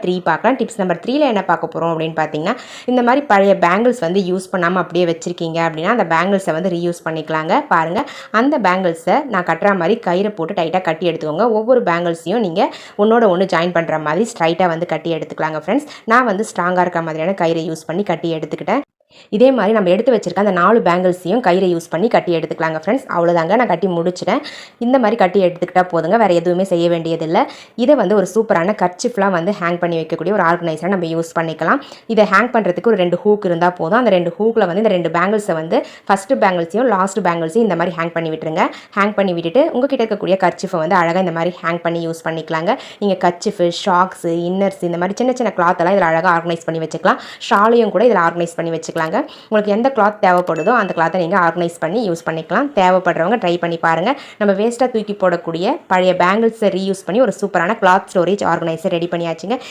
3 பார்க்கலாம். Tips number 3ல என்ன பார்க்க போகிறோம் அப்படின்னு பார்த்தீங்கன்னா, இந்த மாதிரி பழைய பேங்கிள்ஸ் வந்து யூஸ் பண்ணாமல் அப்படியே வச்சுருக்கீங்க அப்படின்னா அந்த பேங்கிள்ஸை வந்து ரீயூஸ் பண்ணிக்கலாங்க. பாருங்கள், அந்த பேங்கிள்ஸை நான் கட்டுற மாதிரி கயிறை போட்டு டைட்டாக கட்டி எடுத்துக்கோங்க. ஒவ்வொரு பேங்கிள்ஸையும் நீங்கள் ஒன்றோட ஒன்று ஜாயின் பண்ணுற மாதிரி ஸ்ட்ரைட்டாக வந்து கட்டி எடுத்துக்கலாங்க ஃப்ரெண்ட்ஸ். நான் வந்து ஸ்ட்ராங்காக இருக்க மாதிரியான கயிறை யூஸ் பண்ணி கட்டி எடுத்துக்கிட்டேன். இதே மாதிரி நம்ம எடுத்து வச்சிருக்க அந்த 4 பேங்கிள்ஸையும் கயிறை யூஸ் பண்ணி கட்டி எடுத்துக்கலாங்க ஃப்ரெண்ட்ஸ். அவ்வளோதாங்க, நான் கட்டி முடிச்சிட்டேன். இந்த மாதிரி கட்டி எடுத்துக்கிட்டால் போதுங்க, வேறு எதுவுமே செய்ய வேண்டியதில்லை. இதை வந்து ஒரு சூப்பரான கர்ச்சிஃப்லாம் வந்து ஹேங் பண்ணி வைக்கக்கூடிய ஒரு ஆர்கனைசரை நம்ம யூஸ் பண்ணிக்கலாம். இதை ஹேங் பண்ணுறதுக்கு ஒரு 2 ஹூக் இருந்தால் போதும். அந்த 2 ஹூக்கில் வந்து இந்த 2 பேங்கிள்ஸை வந்து ஃபஸ்ட்டு பேங்கிள்ஸையும் லாஸ்ட் பேங்கிள்ஸையும் இந்த மாதிரி ஹேங் பண்ணி விட்டுருங்க. ஹேங் பண்ணி விட்டுட்டு உங்ககிட்ட இருக்கக்கூடிய கர்ச்சிஃபை வந்து அழகாக இந்த மாதிரி ஹேங் பண்ணி யூஸ் பண்ணிக்கலாங்க. நீங்கள் கர்ச்சிஃபு, ஷாக்ஸு, இன்னர்ஸ் இந்த மாதிரி சின்ன சின்ன கிளாத்தெல்லாம் இதில் அழகாக ஆர்கனைஸ் பண்ணி வச்சுக்கலாம். ஷாலையும் கூட இதில் ஆர்கனைஸ் பண்ணி வச்சுக்கலாம். உங்களுக்கு எந்த கிளாத் தேவைப்படுதோ அந்த கிளாத்தை நீங்கள் ஆர்கனைஸ் பண்ணி யூஸ் பண்ணிக்கலாம். தேவைப்படுறவங்க ட்ரை பண்ணி பாருங்கள். நம்ம வேஸ்ட்டாக தூக்கி போடக்கூடிய பழைய பேங்கிள்ஸை ரீயூஸ் பண்ணி ஒரு சூப்பரான கிளாத் ஸ்டோரேஜ் ஆர்கனைசர் ரெடி பண்ணியாச்சுங்க.